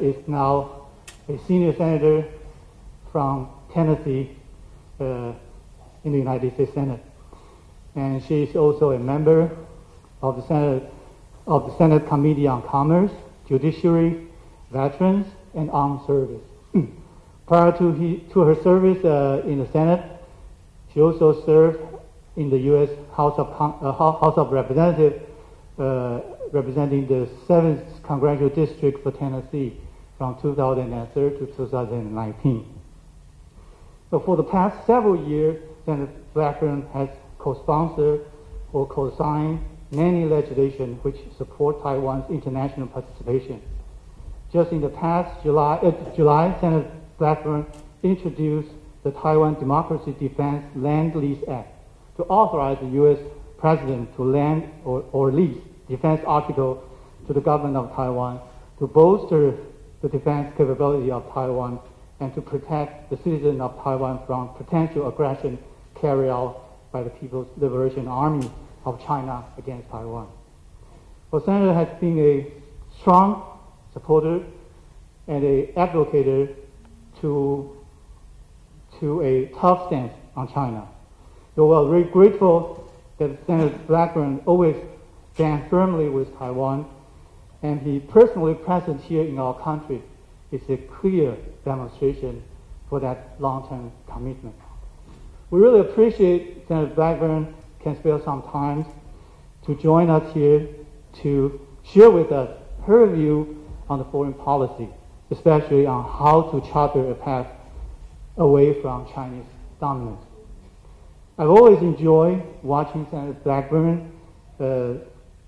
is now a senior senator from Tennessee in the United States Senate. And she is also a member of the Senate Committee on Commerce, Judiciary, Veterans, and Armed Service. Prior to her service in the Senate, she also served in the U.S. House of Representatives, representing the 7th Congressional District for Tennessee from 2003 to 2019. So for the past several years, Senator Blackburn has co-sponsored or co-signed many legislation which support Taiwan's international participation. Just in the past July, Senator Blackburn introduced the Taiwan Democracy Defense Land Lease Act to authorize the U.S. President to lend or lease defense article to the government of Taiwan to bolster the defense capability of Taiwan and to protect the citizens of Taiwan from potential aggression carried out by the People's Liberation Army of China against Taiwan. Well, Senator has been a strong supporter and an advocate to a tough stance on China. So we're very grateful that Senator Blackburn always stands firmly with Taiwan, and he personally present here in our country is a clear demonstration for that long-term commitment. We really appreciate Senator Blackburn can spare some time to join us here to share with us her view on the foreign policy, especially on how to charter a path away from Chinese dominance. I've always enjoyed watching Senator Blackburn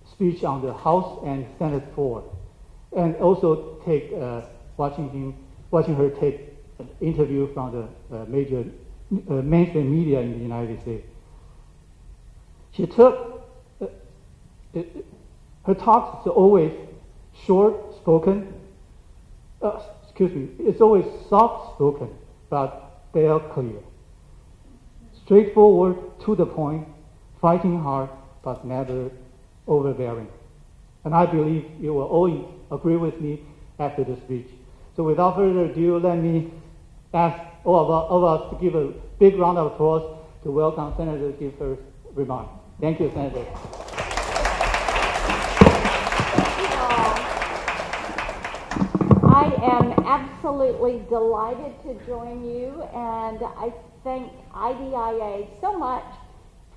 speech on the House and Senate floor, and also watching her take an interview from the major mainstream media in the United States. She took her talks are always short-spoken. It's always soft-spoken, but they are clear. Straightforward, to the point, fighting hard, but never overbearing. And I believe you will all agree with me after the speech. So without further ado, let me ask all of us to give a big round of applause to welcome Senator to give her remarks. Thank you, Senator. I am absolutely delighted to join you, and I thank IDIA so much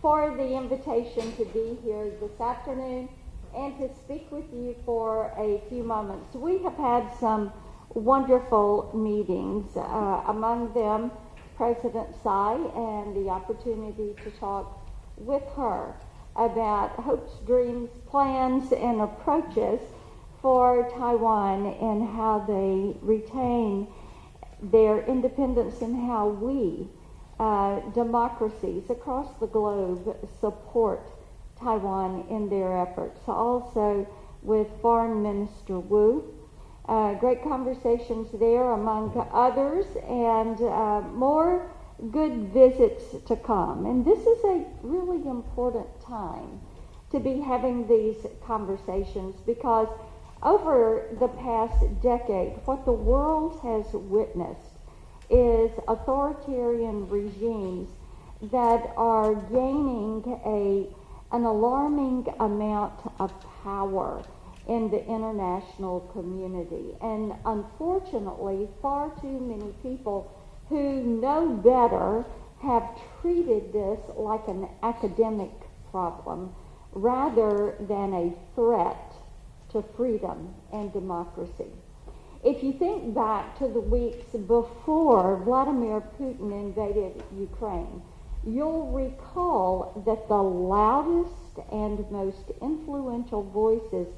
for the invitation to be here this afternoon and to speak with you for a few moments. We have had some wonderful meetings, among them President Tsai, and the opportunity to talk with her about hopes, dreams, plans, and approaches for Taiwan and how they retain their independence and how we, democracies across the globe, support Taiwan in their efforts. Also with Foreign Minister Wu. Great conversations there among others, and more good visits to come. And this is a really important time to be having these conversations, because over the past decade, what the world has witnessed is authoritarian regimes that are gaining an alarming amount of power in the international community. And unfortunately, far too many people who know better have treated this like an academic problem rather than a threat to freedom and democracy. If you think back to the weeks before Vladimir Putin invaded Ukraine, you'll recall that the loudest and most influential voices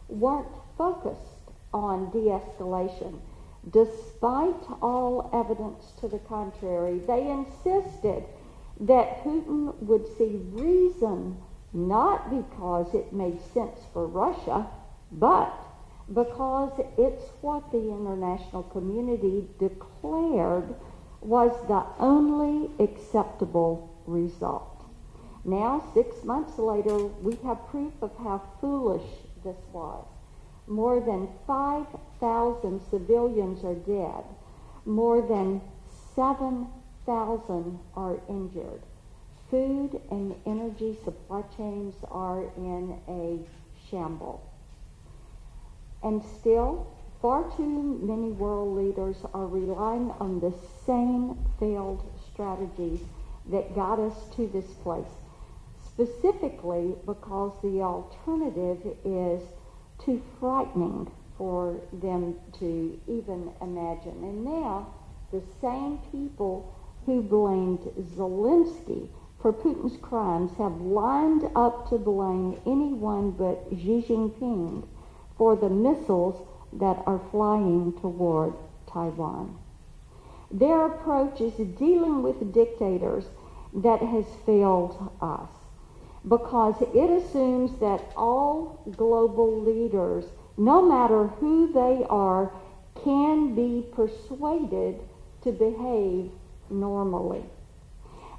weren't focused on de-escalation. Despite all evidence to the contrary, they insisted that Putin would see reason, not because it made sense for Russia, but because it's what the international community declared was the only acceptable result. Now, 6 months later, we have proof of how foolish this was. More than 5,000 6,000 civilians are dead. More than 7,000 are injured. Food and energy supply chains are in a shambles. And still, far too many world leaders are relying on the same failed strategies that got us to this place, specifically because the alternative is too frightening for them to even imagine. And now, the same people who blamed Zelensky for Putin's crimes have lined up to blame anyone but Xi Jinping for the missiles that are flying toward Taiwan. Their approach is dealing with dictators that has failed us because it assumes that all global leaders, no matter who they are, can be persuaded to behave normally.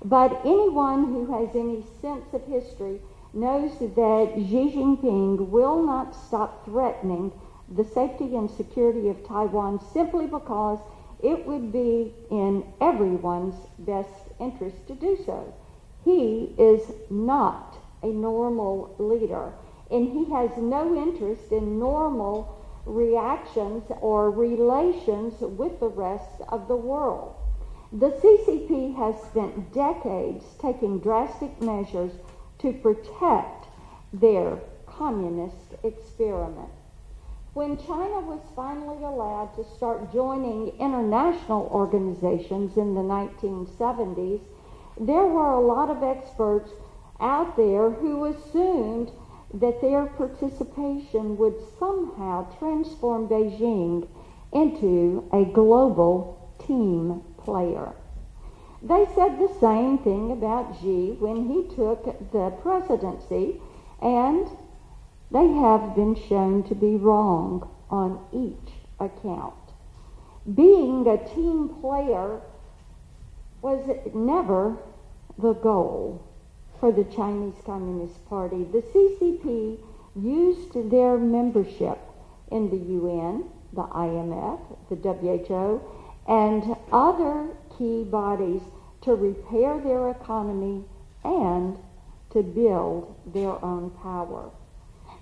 But anyone who has any sense of history knows that Xi Jinping will not stop threatening the safety and security of Taiwan simply because it would be in everyone's best interest to do so. He is not a normal leader, and he has no interest in normal reactions or relations with the rest of the world. The CCP has spent decades taking drastic measures to protect their communist experiment. When China was finally allowed to start joining international organizations in the 1970s, there were a lot of experts out there who assumed that their participation would somehow transform Beijing into a global team player. They said the same thing about Xi when he took the presidency, and they have been shown to be wrong on each account. Being a team player was never the goal for the Chinese Communist Party. The CCP used their membership in the UN, the IMF, the WHO, and other key bodies to repair their economy and to build their own power.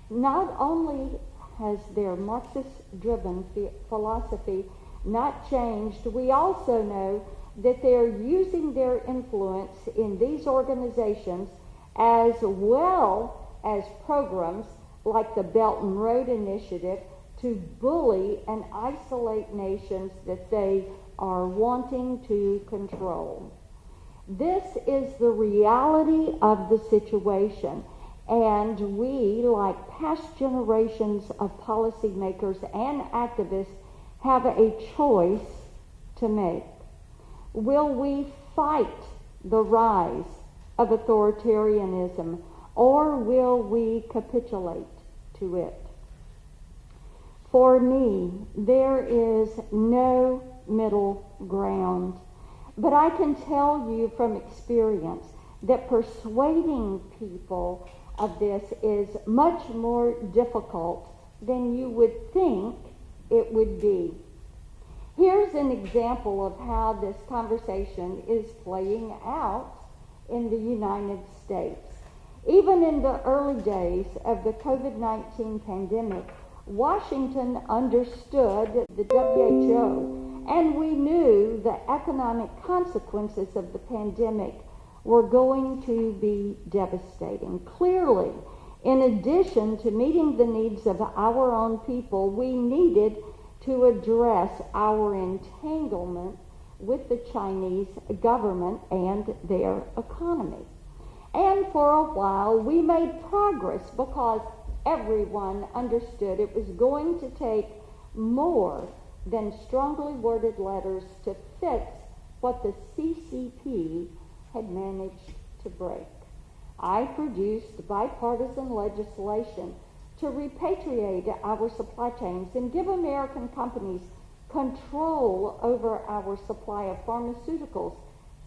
Not only has their Marxist-driven philosophy not changed, we also know that they're using their influence in these organizations as well as programs like the Belt and Road Initiative to bully and isolate nations that they are wanting to control. This is the reality of the situation, and we, like past generations of policymakers and activists, have a choice to make. Will we fight the rise of authoritarianism, or will we capitulate to it? For me, there is no middle ground. But I can tell you from experience that persuading people of this is much more difficult than you would think it would be. Here's an example of how this conversation is playing out in the United States. Even in the early days of the COVID-19 pandemic, Washington understood the WHO, and we knew the economic consequences of the pandemic were going to be devastating. Clearly, in addition to meeting the needs of our own people, we needed to address our entanglement with the Chinese government and their economy. And for a while, we made progress because everyone understood it was going to take more than strongly worded letters to fix what the CCP had managed to break. I produced bipartisan legislation to repatriate our supply chains and give American companies control over our supply of pharmaceuticals,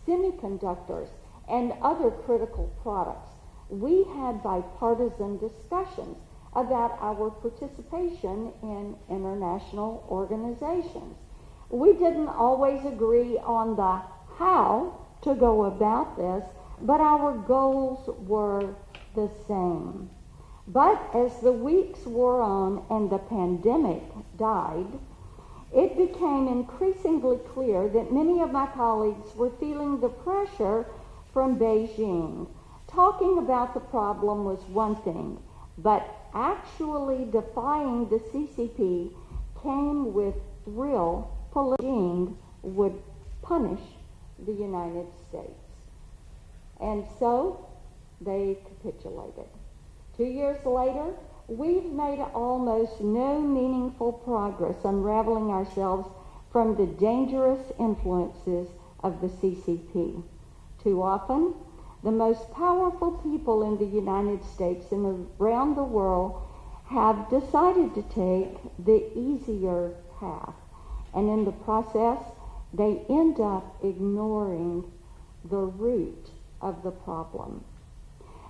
semiconductors, and other critical products. We had bipartisan discussions about our participation in international organizations. We didn't always agree on the how to go about this, but our goals were the same. But as the weeks wore on and the pandemic died, it became increasingly clear that many of my colleagues were feeling the pressure from Beijing. Talking about the problem was one thing, but actually defying the CCP came with real Beijing would punish the United States. And so they capitulated. 2 years later, we've made almost no meaningful progress unraveling ourselves from the dangerous influences of the CCP. Too often, the most powerful people in the United States and around the world have decided to take the easier path, and in the process, they end up ignoring the root of the problem.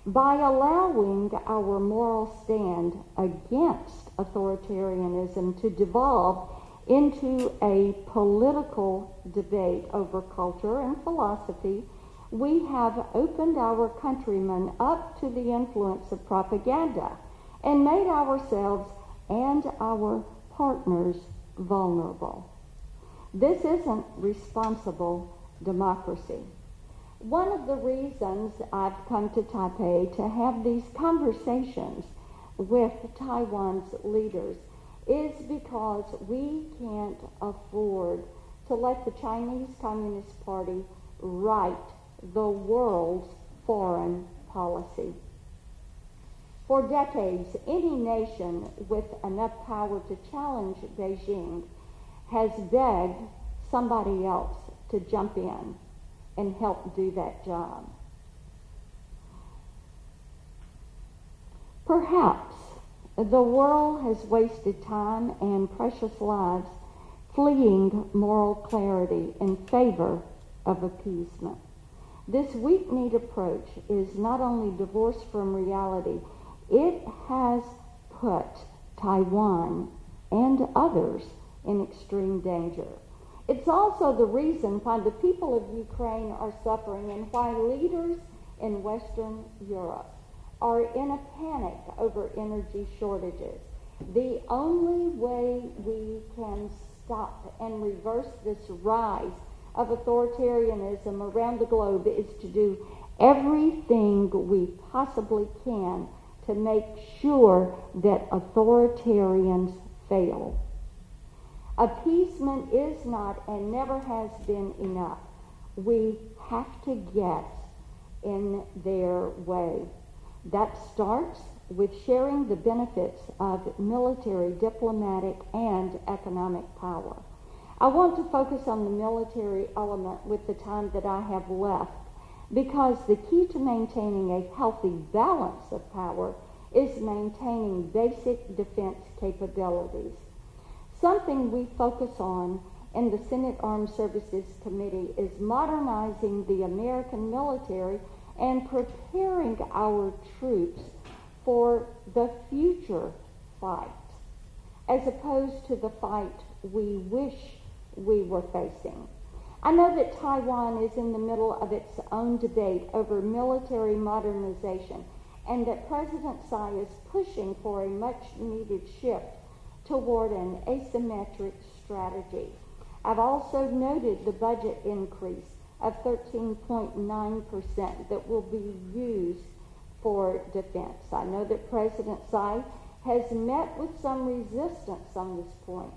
By allowing our moral stand against authoritarianism to devolve into a political debate over culture and philosophy, we have opened our countrymen up to the influence of propaganda and made ourselves and our partners vulnerable. This isn't responsible democracy. One of the reasons I've come to Taipei to have these conversations with Taiwan's leaders is because we can't afford to let the Chinese Communist Party write the world's foreign policy. For decades, any nation with enough power to challenge Beijing has begged somebody else to jump in and help do that job. Perhaps the world has wasted time and precious lives fleeing moral clarity in favor of appeasement. This weak-kneed approach is not only divorced from reality, it has put Taiwan and others in extreme danger. It's also the reason why the people of Ukraine are suffering and why leaders in Western Europe are in a panic over energy shortages. The only way we can stop and reverse this rise of authoritarianism around the globe is to do everything we possibly can to make sure that authoritarians fail. Appeasement is not and never has been enough. We have to get in their way. That starts with sharing the benefits of military, diplomatic, and economic power. I want to focus on the military element with the time that I have left, because the key to maintaining a healthy balance of power is maintaining basic defense capabilities. Something we focus on in the Senate Armed Services Committee is modernizing the American military and preparing our troops for the future fight, as opposed to the fight we wish we were facing. I know that Taiwan is in the middle of its own debate over military modernization, and that President Tsai is pushing for a much-needed shift toward an asymmetric strategy. I've also noted the budget increase of 13.9% that will be used for defense. I know that President Tsai has met with some resistance on this point,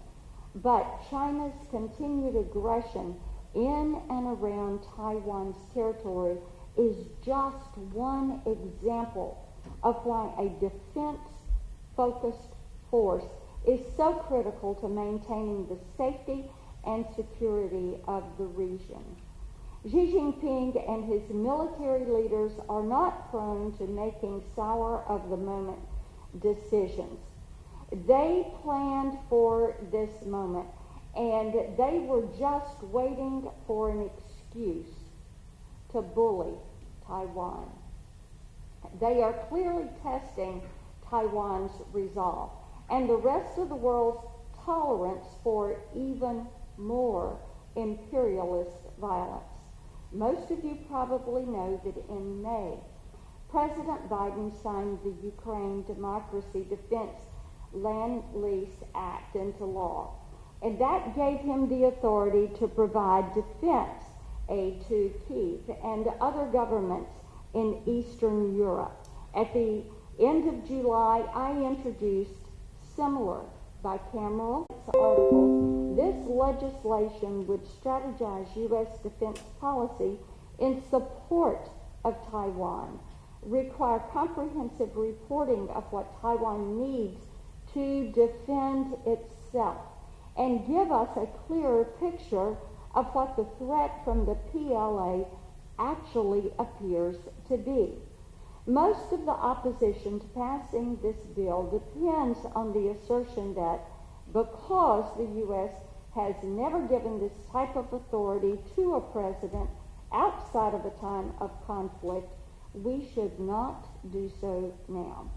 but China's continued aggression in and around Taiwan's territory is just one example of why a defense-focused force is so critical to maintaining the safety and security of the region. Xi Jinping and his military leaders are not prone to making sour-of-the-moment decisions. They planned for this moment, and they were just waiting for an excuse to bully Taiwan. They are clearly testing Taiwan's resolve and the rest of the world's tolerance for even more imperialist violence. Most of you probably know that in May, President Biden signed the Ukraine Democracy Defense Land Lease Act into law, and that gave him the authority to provide defense aid to Kyiv and other governments in Eastern Europe. At the end of July, I introduced similar bicameral article. This legislation would strategize U.S. defense policy in support of Taiwan, require comprehensive reporting of what Taiwan needs to defend itself, and give us a clearer picture of what the threat from the PLA actually appears to be. Most of the opposition to passing this bill depends on the assertion that because the U.S. has never given this type of authority to a president outside of a time of conflict, we should not do so now.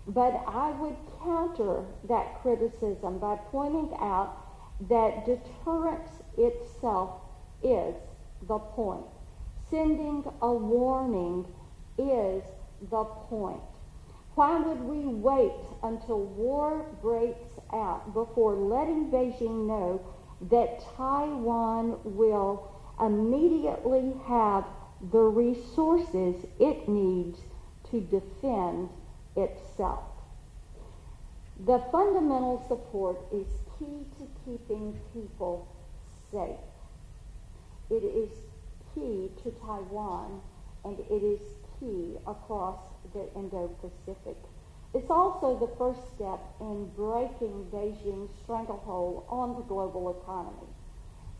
But I would counter that criticism by pointing out that deterrence itself is the point. Sending a warning is the point. Why would we wait until war breaks out before letting Beijing know that Taiwan will immediately have the resources it needs to defend itself? The fundamental support is key to keeping people safe. It is key to Taiwan, and it is key across the Indo-Pacific. It's also the first step in breaking Beijing's stranglehold on the global economy.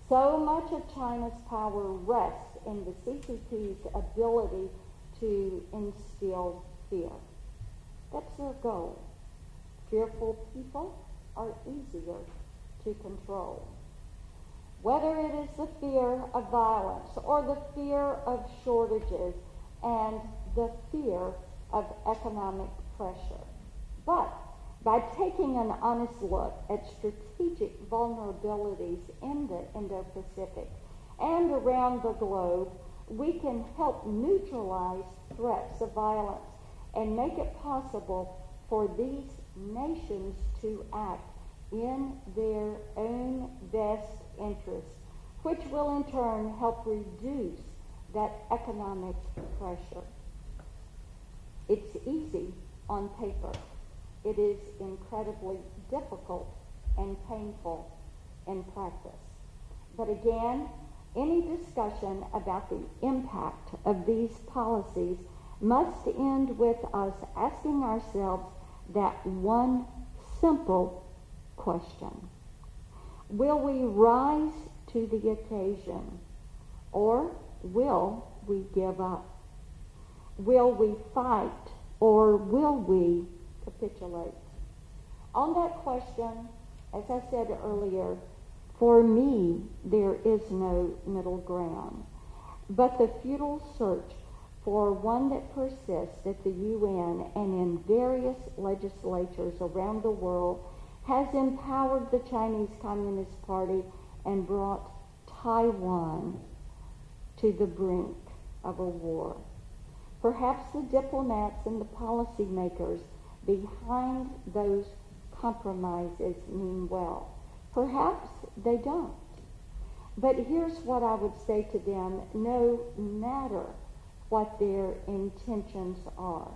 So much of China's power rests in the CCP's ability to instill fear. That's their goal. Fearful people are easier to control. Whether it is the fear of violence or the fear of shortages and the fear of economic pressure. But by taking an honest look at strategic vulnerabilities in the Indo-Pacific and around the globe, we can help neutralize threats of violence and make it possible for these nations to act in their own best interests, which will in turn help reduce that economic pressure. It's easy on paper. It is incredibly difficult and painful in practice. But again, any discussion about the impact of these policies must end with us asking ourselves that one simple question. Will we rise to the occasion, or will we give up? Will we fight, or will we capitulate? On that question, as I said earlier, for me, there is no middle ground, but the futile search for one that persists at the UN and in various legislatures around the world has empowered the Chinese Communist Party and brought Taiwan to the brink of a war. Perhaps the diplomats and the policymakers behind those compromises mean well. Perhaps they don't. But here's what I would say to them, no matter what their intentions are.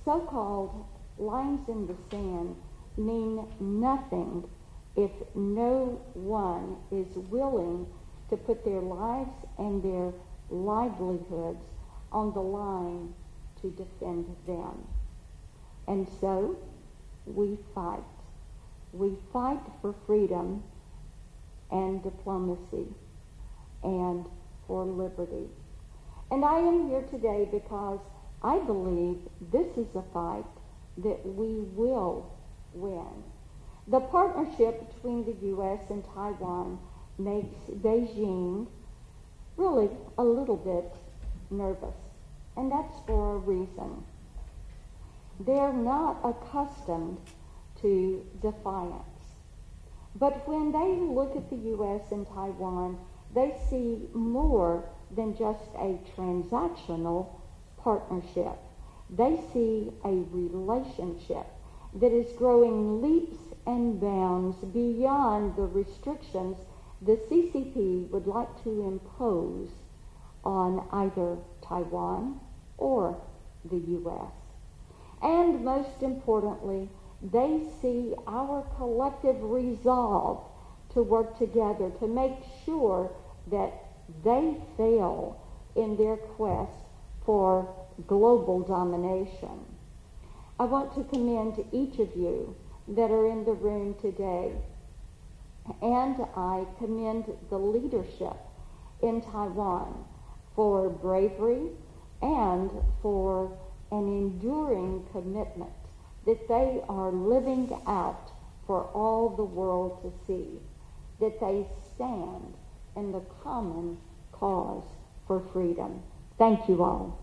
So-called lines in the sand mean nothing if no one is willing to put their lives and their livelihoods on the line to defend them. And so we fight. We fight for freedom and diplomacy and for liberty. And I am here today because I believe this is a fight that we will win. The partnership between the U.S. and Taiwan makes Beijing really a little bit nervous, and that's for a reason. They're not accustomed to defiance. But when they look at the U.S. and Taiwan, they see more than just a transactional partnership. They see a relationship that is growing leaps and bounds beyond the restrictions the CCP would like to impose on either Taiwan or the U.S. And most importantly, they see our collective resolve to work together to make sure that they fail in their quest for global domination. I want to commend each of you that are in the room today, and I commend the leadership in Taiwan for bravery and for an enduring commitment that they are living out for all the world to see, that they stand in the common cause for freedom. Thank you all.